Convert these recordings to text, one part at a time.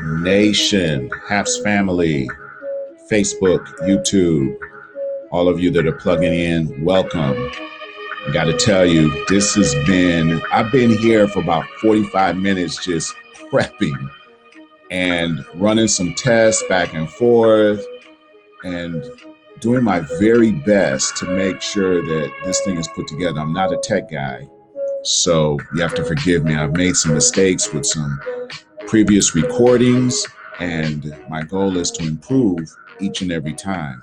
Nation, Haps family, Facebook, YouTube, all of you that are plugging in, welcome. I got to tell you, I've been here for about 45 minutes just prepping and running some tests back and forth and doing my very best to make sure that this thing is put together. I'm not a tech guy, so you have to forgive me. I've made some mistakes with some previous recordings, and my goal is to improve each and every time.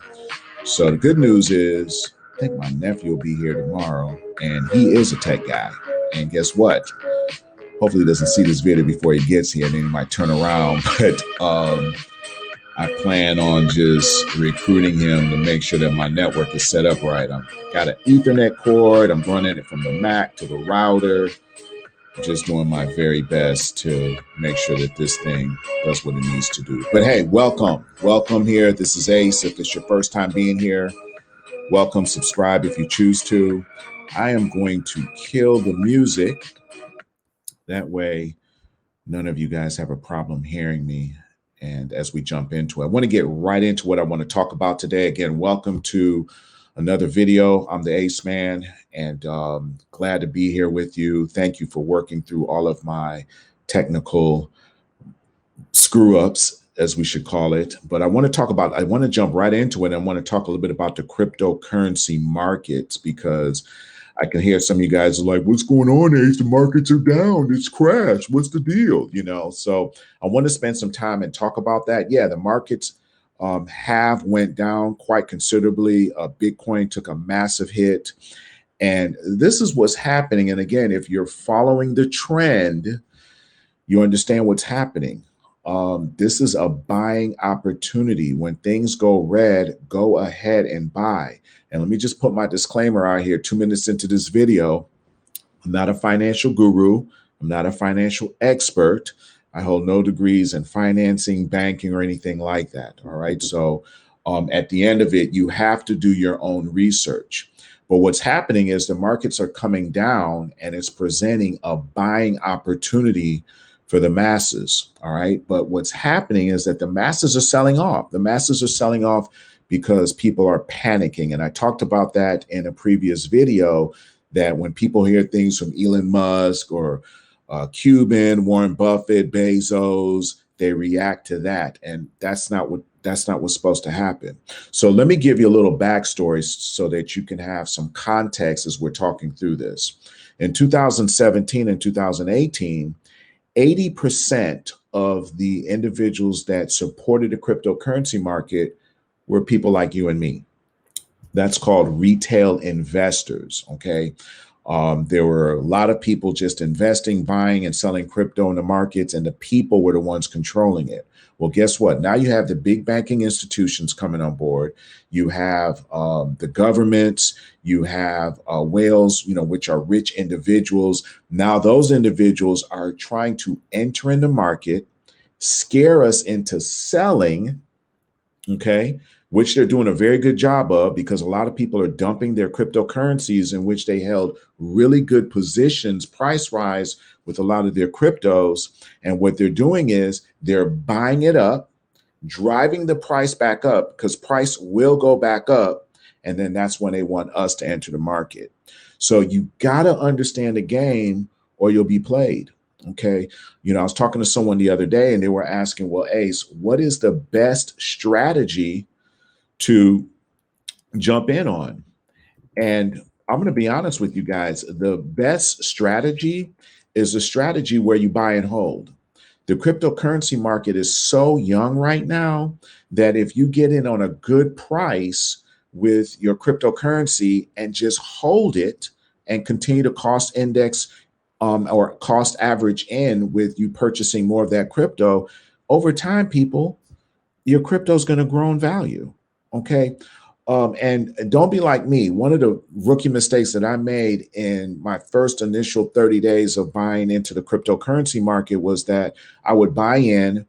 So the good news is, I think my nephew will be here tomorrow, and he is a tech guy. And guess what? Hopefully he doesn't see this video before he gets here, and then he might turn around. But I plan on just recruiting him to make sure that my network is set up right. I've got an Ethernet cord. I'm running it from the Mac to the router. Just doing my very best to make sure that this thing does what it needs to do. But hey, welcome here. This is Ace. If it's your first time being here, welcome. Subscribe if you choose to. I am going to kill the music. That way, none of you guys have a problem hearing me. And as we jump into it, I want to get right into what I want to talk about today. Again, welcome to another video. I'm the Ace Man, and glad to be here with you. Thank you for working through all of my technical screw ups, as we should call it. But I want to jump right into it. I want to talk a little bit about the cryptocurrency markets, because I can hear some of you guys are like, what's going on, Ace? The markets are down. It's crashed. What's the deal? So I want to spend some time and talk about that. Yeah, the markets have went down quite considerably. Bitcoin took a massive hit. And this is what's happening. And again, if you're following the trend, you understand what's happening. This is a buying opportunity. When things go red, go ahead and buy. And let me just put my disclaimer out here 2 minutes into this video. I'm not a financial guru. I'm not a financial expert. I hold no degrees in financing, banking, or anything like that. All right. So at the end of it, you have to do your own research. But what's happening is the markets are coming down, and it's presenting a buying opportunity for the masses. All right. But what's happening is that the masses are selling off. The masses are selling off because people are panicking. And I talked about that in a previous video, that when people hear things from Elon Musk or Cuban, Warren Buffett, Bezos, they react to that. And that's not what's supposed to happen. So let me give you a little backstory so that you can have some context as we're talking through this. In 2017 and 2018, 80% of the individuals that supported the cryptocurrency market were people like you and me. That's called retail investors, okay? There were a lot of people just investing, buying and selling crypto in the markets, and the people were the ones controlling it. Well, guess what? Now you have the big banking institutions coming on board. You have the governments, you have whales, which are rich individuals. Now those individuals are trying to enter in the market, scare us into selling, okay? Which they're doing a very good job of, because a lot of people are dumping their cryptocurrencies in which they held really good positions price-wise with a lot of their cryptos. And what they're doing is they're buying it up, driving the price back up, because price will go back up. And then that's when they want us to enter the market. So you got to understand the game or you'll be played. Okay. I was talking to someone the other day and they were asking, well, Ace, what is the best strategy to jump in on? And I'm going to be honest with you guys. The best strategy is a strategy where you buy and hold. The cryptocurrency market is so young right now that if you get in on a good price with your cryptocurrency and just hold it and continue to cost index or cost average in with you purchasing more of that crypto, over time, people, your crypto is going to grow in value. Okay. And don't be like me. One of the rookie mistakes that I made in my first initial 30 days of buying into the cryptocurrency market was that I would buy in,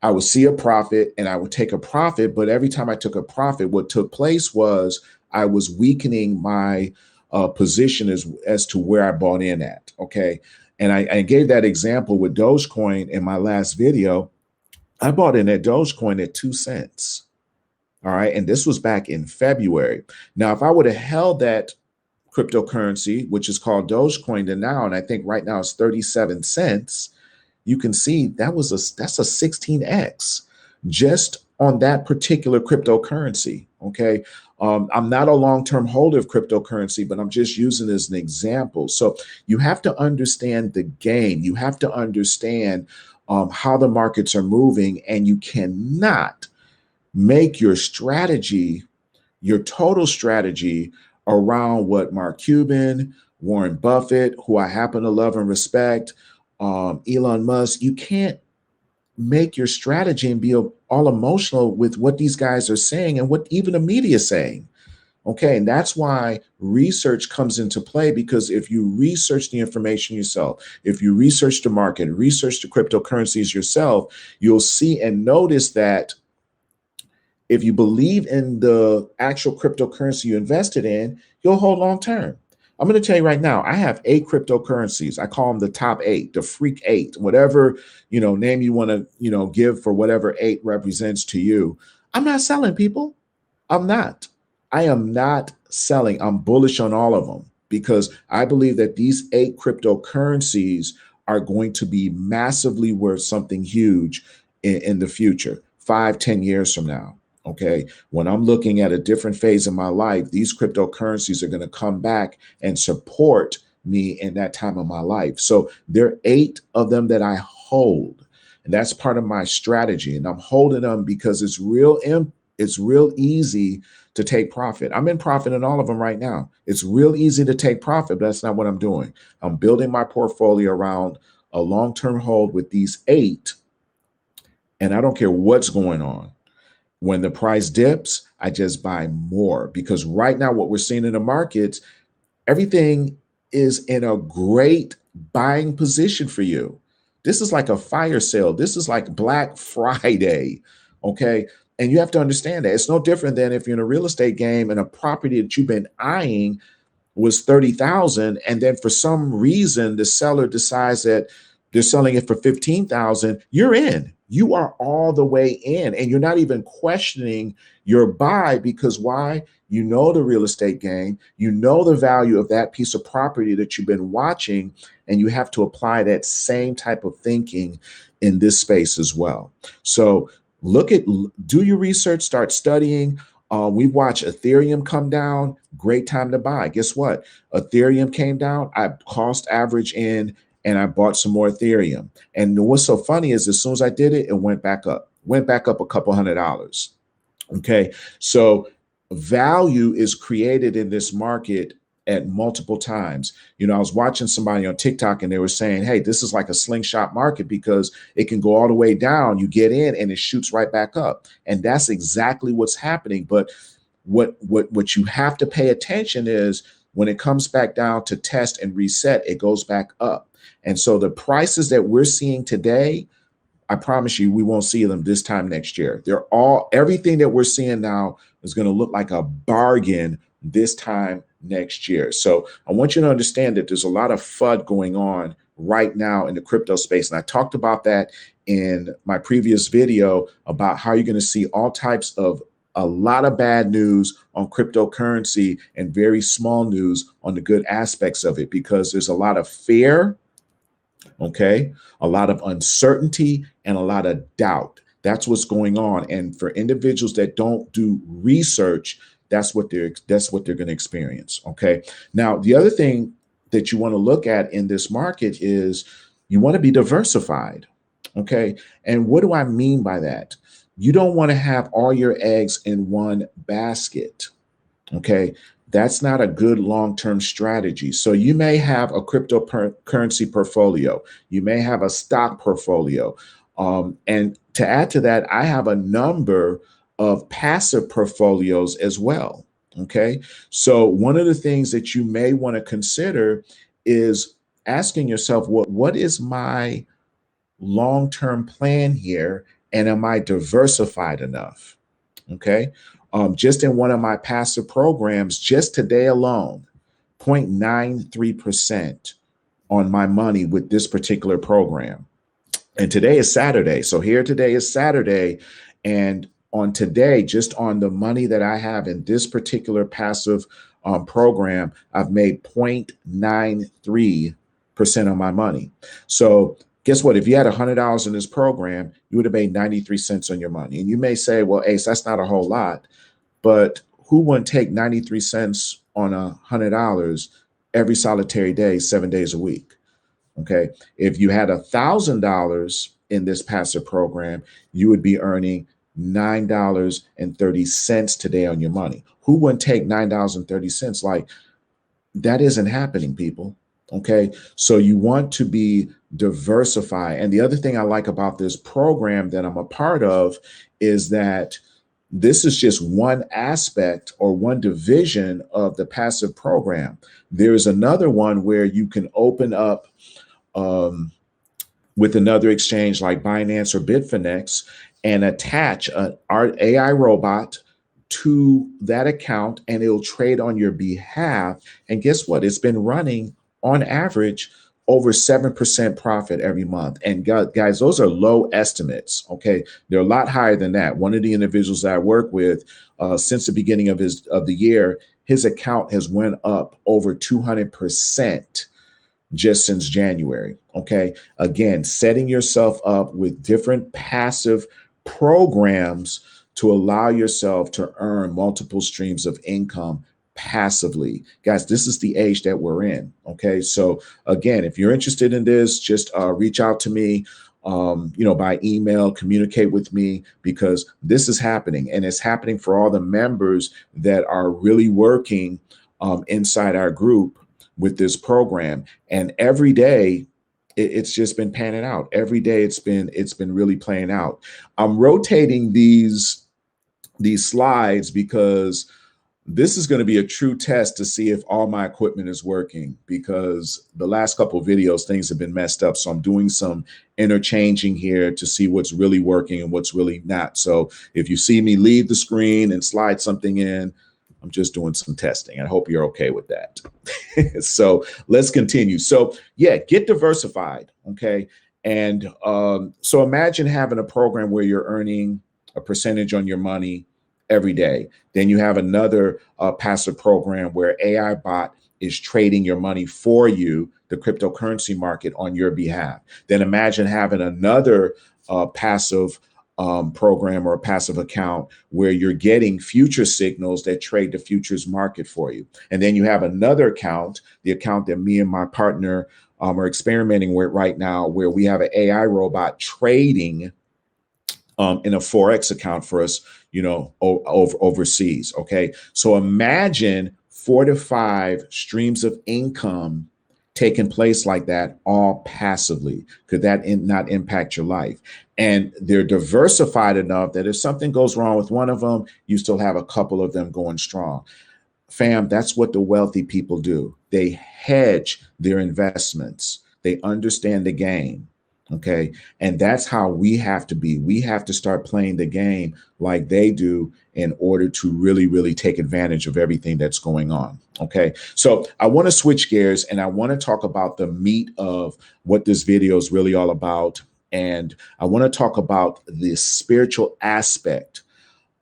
I would see a profit, and I would take a profit. But every time I took a profit, what took place was I was weakening my position as to where I bought in at. Okay. And I gave that example with Dogecoin in my last video. I bought in that Dogecoin at 2 cents. All right. And this was back in February. Now, if I would have held that cryptocurrency, which is called Dogecoin, to now, and I think right now it's 37 cents, you can see that's a 16x just on that particular cryptocurrency. Okay. I'm not a long-term holder of cryptocurrency, but I'm just using it as an example. So you have to understand the game. You have to understand how the markets are moving, and you cannot make your strategy, your total strategy, around what Mark Cuban, Warren Buffett, who I happen to love and respect, Elon Musk. You can't make your strategy and be all emotional with what these guys are saying and what even the media is saying. Okay, and that's why research comes into play, because if you research the information yourself, if you research the market, research the cryptocurrencies yourself, you'll see and notice that if you believe in the actual cryptocurrency you invested in, you'll hold long term. I'm going to tell you right now, I have 8 cryptocurrencies. I call them the top 8, the freak 8, whatever, name you want to, give for whatever 8 represents to you. I'm not selling, people. I'm not. I am not selling. I'm bullish on all of them because I believe that these 8 cryptocurrencies are going to be massively worth something huge in the future, 5, 10 years from now. Okay. When I'm looking at a different phase of my life, these cryptocurrencies are going to come back and support me in that time of my life. So there are 8 of them that I hold. And that's part of my strategy. And I'm holding them because it's real easy to take profit. I'm in profit in all of them right now. It's real easy to take profit, but that's not what I'm doing. I'm building my portfolio around a long-term hold with these 8. And I don't care what's going on. When the price dips, I just buy more, because right now what we're seeing in the markets, everything is in a great buying position for you. This is like a fire sale. This is like Black Friday. Okay. And you have to understand that it's no different than if you're in a real estate game and a property that you've been eyeing was 30,000. And then for some reason, the seller decides that they're selling it for 15,000. You're in. You are all the way in, and you're not even questioning your buy, because why? You know the real estate game, you know the value of that piece of property that you've been watching, and you have to apply that same type of thinking in this space as well. So do your research, start studying. We watched Ethereum come down. Great time to buy. Guess what? Ethereum came down. I cost average in, and I bought some more Ethereum. And what's so funny is as soon as I did it, it went back up a couple $100. Okay. So value is created in this market at multiple times. I was watching somebody on TikTok and they were saying, hey, this is like a slingshot market because it can go all the way down. You get in and it shoots right back up. And that's exactly what's happening. But what you have to pay attention is when it comes back down to test and reset, it goes back up. And so the prices that we're seeing today, I promise you, we won't see them this time next year. Everything that we're seeing now is going to look like a bargain this time next year. So I want you to understand that there's a lot of FUD going on right now in the crypto space. And I talked about that in my previous video about how you're going to see all types of a lot of bad news on cryptocurrency and very small news on the good aspects of it, because there's a lot of fear. Okay, a lot of uncertainty and a lot of doubt. That's what's going on. And for individuals that don't do research, that's what they're going to experience. Okay. Now, the other thing that you want to look at in this market is you want to be diversified. Okay. And what do I mean by that? You don't want to have all your eggs in one basket. Okay. That's not a good long-term strategy. So you may have a cryptocurrency portfolio. You may have a stock portfolio. And to add to that, I have a number of passive portfolios as well. Okay. So one of the things that you may want to consider is asking yourself, what is my long-term plan here? And am I diversified enough? Okay. Just in one of my passive programs, just today alone, 0.93% on my money with this particular program. And today is Saturday. So here today is Saturday. And on today, just on the money that I have in this particular passive program, I've made 0.93% of my money. So guess what? If you had $100 in this program, you would have made 93 cents on your money. And you may say, well, Ace, that's not a whole lot. But who wouldn't take 93 cents on $100 every solitary day, 7 days a week? Okay. If you had $1,000 in this passive program, you would be earning $9.30 today on your money. Who wouldn't take $9.30? Like, that isn't happening, people. Okay. So you want to be diversified. And the other thing I like about this program that I'm a part of is that this is just one aspect or one division of the passive program. There is another one where you can open up with another exchange like Binance or Bitfinex and attach an AI robot to that account, and it'll trade on your behalf. And guess what? It's been running on average over 7% profit every month. And guys, those are low estimates. Okay. They're a lot higher than that. One of the individuals that I work with, since the beginning of the year, his account has went up over 200% just since January. Okay. Again, setting yourself up with different passive programs to allow yourself to earn multiple streams of income passively. Guys, this is the age that we're in. Okay. So again, if you're interested in this, just reach out to me, by email, communicate with me, because this is happening, and it's happening for all the members that are really working inside our group with this program. And every day it's just been panning out. Every day it's been really playing out. I'm rotating these slides because this is going to be a true test to see if all my equipment is working, because the last couple of videos, things have been messed up. So I'm doing some interchanging here to see what's really working and what's really not. So if you see me leave the screen and slide something in, I'm just doing some testing. I hope you're okay with that. So let's continue. So yeah, get diversified. Okay. And so imagine having a program where you're earning a percentage on your money every day. Then you have another passive program where AI bot is trading your money for you, the cryptocurrency market, on your behalf. Then imagine having another passive program or a passive account where you're getting future signals that trade the futures market for you. And then you have another account, the account that me and my partner are experimenting with right now, where we have an AI robot trading in a Forex account for us, overseas. Okay. So imagine 4 to 5 streams of income taking place like that, all passively. Could that not impact your life? And they're diversified enough that if something goes wrong with one of them, you still have a couple of them going strong. Fam, that's what the wealthy people do. They hedge their investments. They understand the game. Okay. And that's how we have to be. We have to start playing the game like they do in order to really, really take advantage of everything that's going on. Okay. So I want to switch gears and I want to talk about the meat of what this video is really all about. And I want to talk about the spiritual aspect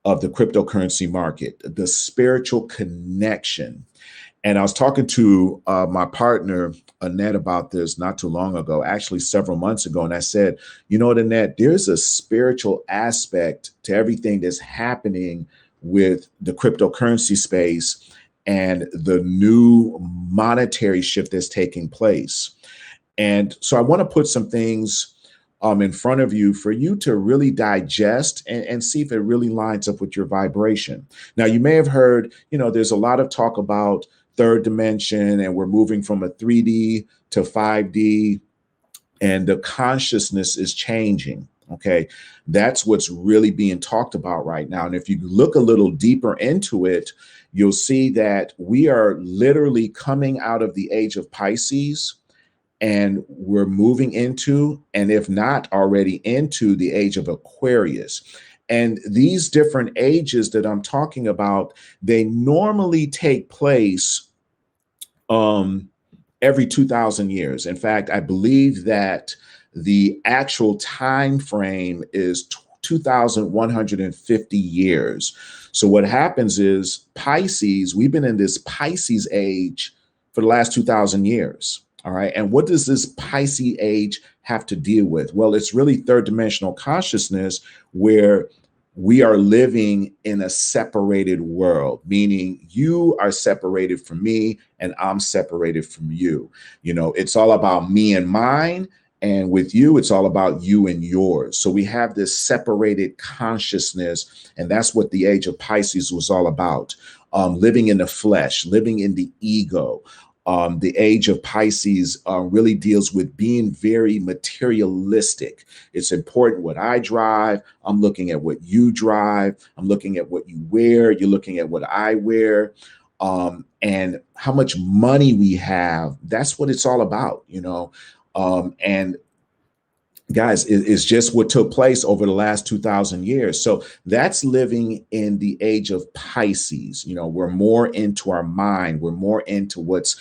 of the cryptocurrency market, the spiritual connection. And I was talking to my partner, Annette, about this not too long ago, actually several months ago. And I said, Annette, there's a spiritual aspect to everything that's happening with the cryptocurrency space and the new monetary shift that's taking place. And so I want to put some things in front of you for you to really digest and see if it really lines up with your vibration. Now, you may have heard, there's a lot of talk about third dimension, and we're moving from a 3D to 5D, and the consciousness is changing. Okay. That's what's really being talked about right now. And if you look a little deeper into it, you'll see that we are literally coming out of the age of Pisces, and we're moving into, and if not already into, the age of Aquarius. And these different ages that I'm talking about, they normally take place every 2,000 years. In fact, I believe that the actual time frame is 2,150 years. So what happens is Pisces, we've been in this Pisces age for the last 2,000 years. All right. And what does this Pisces age have to deal with? Well, it's really third dimensional consciousness, where we are living in a separated world, meaning you are separated from me and I'm separated from you. You know, it's all about me and mine. And with you, it's all about you and yours. So we have this separated consciousness. And that's what the age of Pisces was all about. Living in the flesh, living in the ego. The age of Pisces really deals with being very materialistic. It's important what I drive. I'm looking at what you drive. I'm looking at what you wear. You're looking at what I wear. And how much money we have. That's what it's all about, you know. And guys, it's just what took place over the last 2,000 years. So that's living in the age of Pisces. You know, we're more into our mind. We're more into what's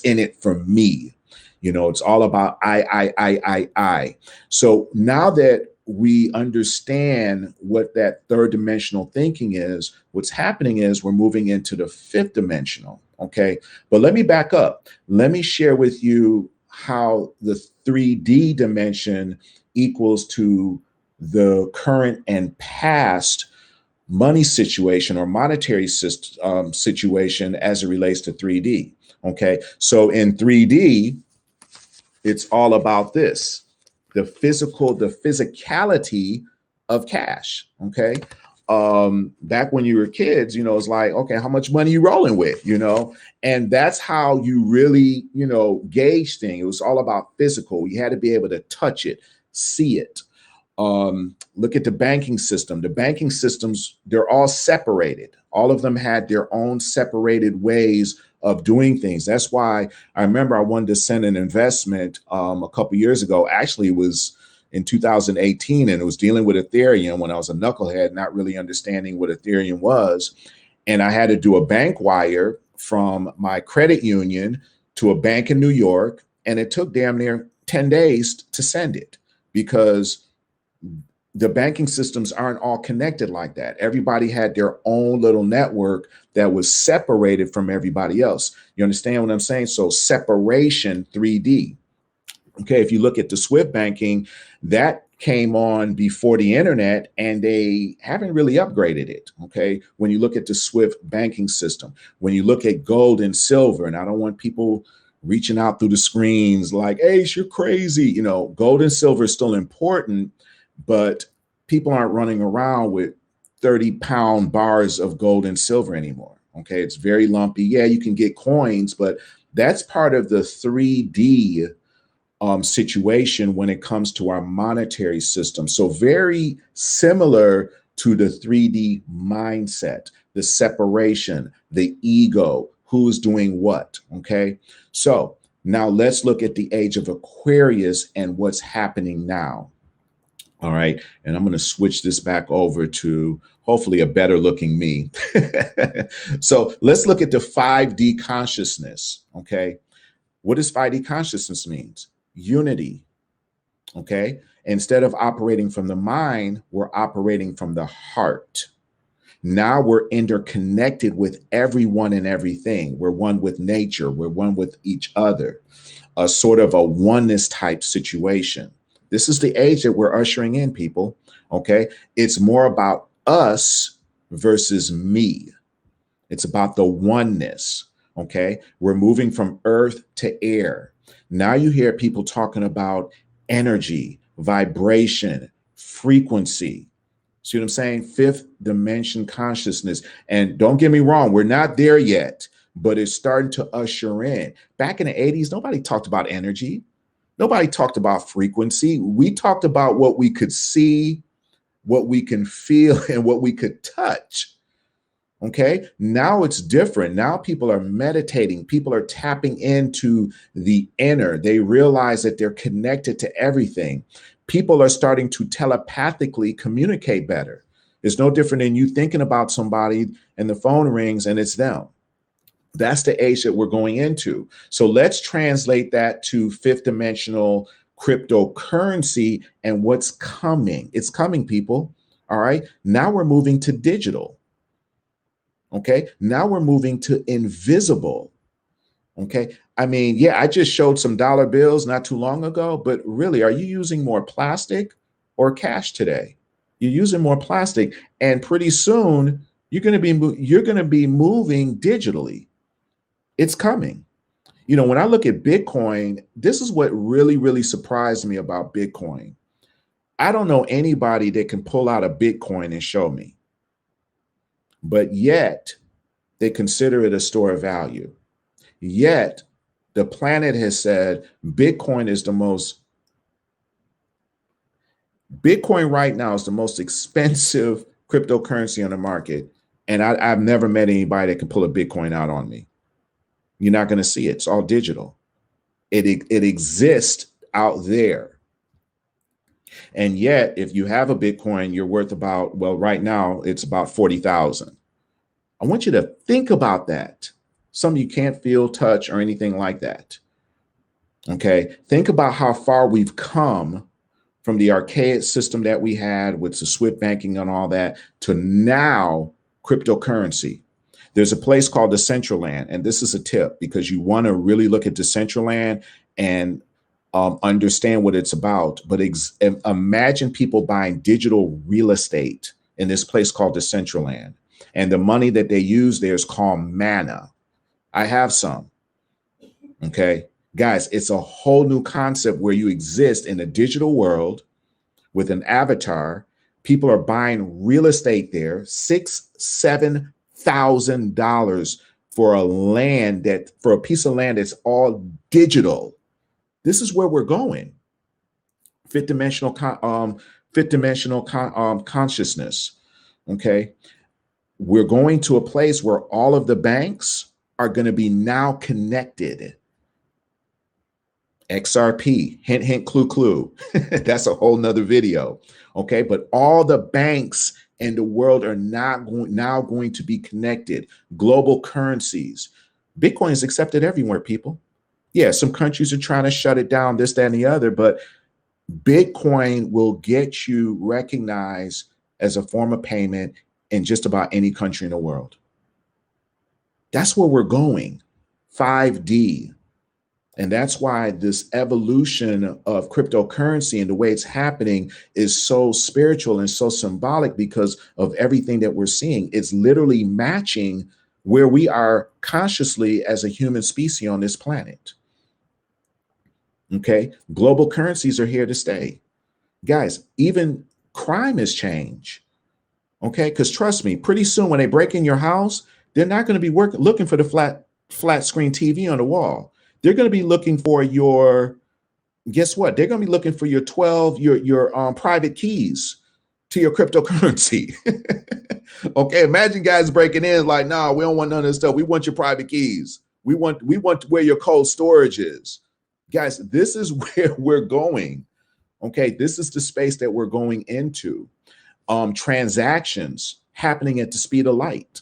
in it for me. You know, it's all about I. So now that we understand what that third dimensional thinking is, what's happening is we're moving into the fifth dimensional. Okay. But let me back up. Let me share with you how the 3D dimension equals to the current and past money situation or monetary situation as it relates to 3D. Okay, so in 3D, it's all about this, the physicality of cash. Okay. Back when you were kids, you know, it's like, okay, how much money you rolling with, you know, and that's how you really, you know, gauge things. It was all about physical. You had to be able to touch it, see it. Look at the banking system. The banking systems, they're all separated. All of them had their own separated ways of doing things. That's why I remember I wanted to send an investment a couple years ago. Actually, it was in 2018, and it was dealing with Ethereum when I was a knucklehead, not really understanding what Ethereum was. And I had to do a bank wire from my credit union to a bank in New York. And it took damn near 10 days to send it, because the banking systems aren't all connected like that. Everybody had their own little network that was separated from everybody else. You understand what I'm saying? So separation, 3D. Okay, if you look at the Swift banking, that came on before the internet, and they haven't really upgraded it. Okay, when you look at the Swift banking system, when you look at gold and silver, and I don't want people reaching out through the screens like, hey, you're crazy. You know, gold and silver is still important, but people aren't running around with 30-pound bars of gold and silver anymore. Okay, it's very lumpy. Yeah, you can get coins, but that's part of the 3D situation when it comes to our monetary system. So very similar to the 3D mindset, the separation, the ego, who's doing what. Okay, so now let's look at the age of Aquarius and what's happening now. All right. And I'm going to switch this back over to hopefully a better looking me. So let's look at the 5D consciousness. Okay. What does 5D consciousness means? Unity. Okay. Instead of operating from the mind, we're operating from the heart. Now we're interconnected with everyone and everything. We're one with nature. We're one with each other. A sort of a oneness type situation. This is the age that we're ushering in, people. Okay. It's more about us versus me. It's about the oneness. Okay. We're moving from earth to air. Now you hear people talking about energy, vibration, frequency. See what I'm saying? Fifth dimension consciousness. And don't get me wrong, we're not there yet, but it's starting to usher in. Back in the 80s, nobody talked about energy. Nobody talked about frequency. We talked about what we could see, what we can feel, and what we could touch. Okay, now it's different. Now people are meditating. People are tapping into the inner. They realize that they're connected to everything. People are starting to telepathically communicate better. It's no different than you thinking about somebody and the phone rings and it's them. That's the age that we're going into. So let's translate that to fifth dimensional cryptocurrency and what's coming. It's coming, people. All right. Now we're moving to digital. Okay. Now we're moving to invisible. Okay. I mean, yeah, I just showed some dollar bills not too long ago, but really, are you using more plastic or cash today? You're using more plastic, and pretty soon you're going to be moving digitally. It's coming. You know, when I look at Bitcoin, this is what really surprised me about Bitcoin. I don't know anybody that can pull out a Bitcoin and show me, but yet they consider it a store of value. Yet the planet has said Bitcoin right now is the most expensive cryptocurrency on the market. And I've never met anybody that can pull a Bitcoin out on me. You're not going to see it. It's all digital. It exists out there. And yet, if you have a Bitcoin, you're worth about, well, right now it's about 40,000. I want you to think about that. Some you can't feel, touch, or anything like that. Okay. Think about how far we've come from the archaic system that we had with the SWIFT banking and all that to now cryptocurrency. There's a place called Decentraland, and this is a tip because you want to really look at Decentraland and understand what it's about. But imagine people buying digital real estate in this place called Decentraland, and the money that they use there is called mana. I have some. Okay, guys, it's a whole new concept where you exist in a digital world with an avatar. People are buying real estate there, $6,000-7,000 for a piece of land that's all digital. This is where we're going. Fifth dimensional consciousness. Okay, we're going to a place where all of the banks are going to be now connected. XRP, hint, hint, clue, clue. That's a whole nother video. Okay. But all the banks in the world are now going to be connected. Global currencies. Bitcoin is accepted everywhere, people. Yeah. Some countries are trying to shut it down, this, that, and the other, but Bitcoin will get you recognized as a form of payment in just about any country in the world. That's where we're going. 5D. And that's why this evolution of cryptocurrency and the way it's happening is so spiritual and so symbolic because of everything that we're seeing. It's literally matching where we are consciously as a human species on this planet. Okay. Global currencies are here to stay. Guys, even crime has changed. Okay. Because trust me, pretty soon when they break in your house, they're not going to be looking for the flat screen TV on the wall. They're going to be looking for guess what? They're going to be looking for your private keys to your cryptocurrency. Okay. Imagine guys breaking in like, nah, we don't want none of this stuff. We want your private keys. We want where your cold storage is. Guys, this is where we're going. Okay. This is the space that we're going into. Transactions happening at the speed of light.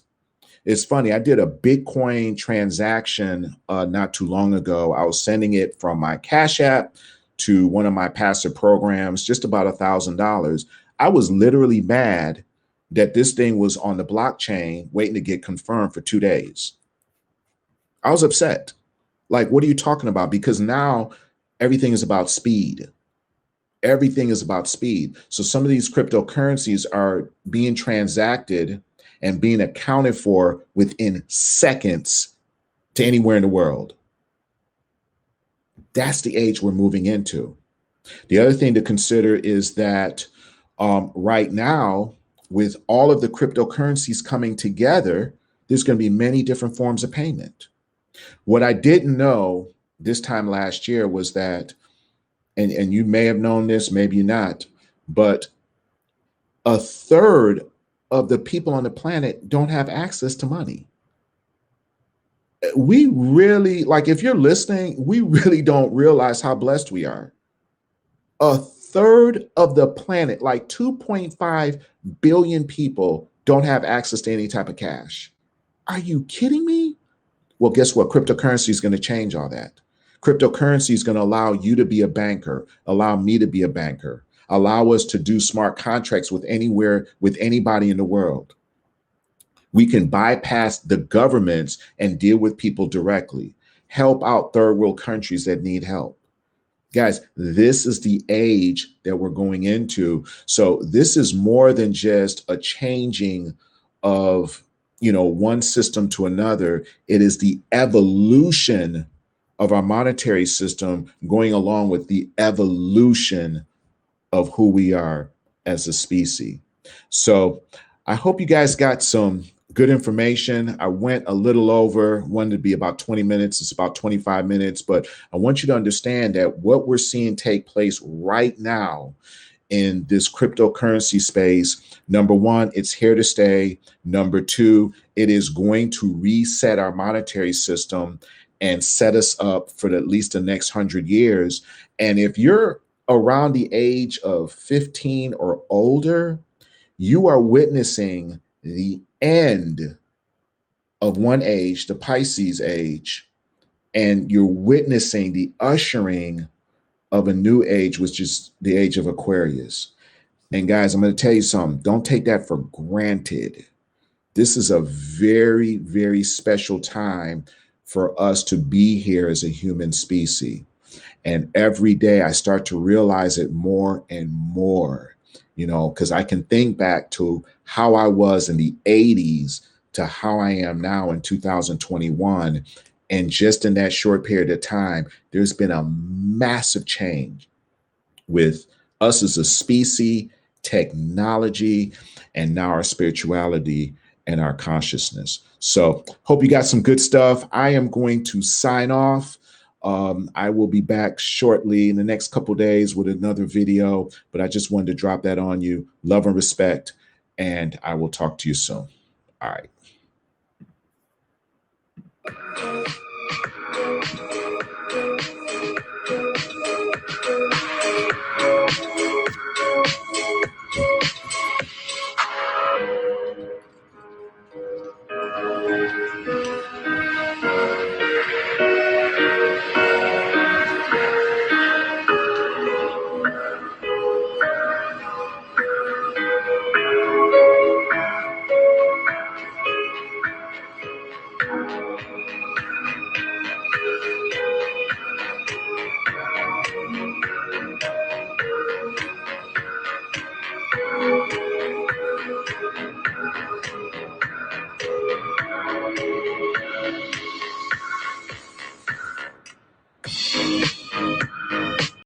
It's funny. I did a Bitcoin transaction not too long ago. I was sending it from my Cash App to one of my passive programs, just about $1,000. I was literally mad that this thing was on the blockchain waiting to get confirmed for 2 days. I was upset. Like, what are you talking about? Because now everything is about speed. Everything is about speed. So some of these cryptocurrencies are being transacted and being accounted for within seconds to anywhere in the world. That's the age we're moving into. The other thing to consider is that right now, with all of the cryptocurrencies coming together, there's going to be many different forms of payment. What I didn't know this time last year was that, and you may have known this, maybe not, but a third of the people on the planet don't have access to money. We really, like, if you're listening, we really don't realize how blessed we are. A third of the planet, like 2.5 billion people, don't have access to any type of cash. Are you kidding me? Well, guess what? Cryptocurrency is going to change all that. Cryptocurrency is going to allow you to be a banker, allow me to be a banker, allow us to do smart contracts with anywhere, with anybody in the world. We can bypass the governments and deal with people directly, help out third world countries that need help. Guys, this is the age that we're going into. So this is more than just a changing of, one system to another. It is the evolution of our monetary system going along with the evolution of who we are as a species. So I hope you guys got some good information. I went a little over, wanted to be about 20 minutes. It's about 25 minutes, but I want you to understand that what we're seeing take place right now in this cryptocurrency space, number one, it's here to stay. Number two, it is going to reset our monetary system and set us up for at least the next 100 years. And if you're around the age of 15 or older, you are witnessing the end of one age, the Pisces age, and you're witnessing the ushering of a new age, which is the age of Aquarius. And guys, I'm going to tell you something. Don't take that for granted. This is a very, very special time for us to be here as a human species. And every day I start to realize it more and more, because I can think back to how I was in the 80s to how I am now in 2021. And just in that short period of time, there's been a massive change with us as a species, technology, and now our spirituality and our consciousness. So hope you got some good stuff. I am going to sign off. I will be back shortly in the next couple of days with another video, but I just wanted to drop that on you. Love and respect, and I will talk to you soon. All right.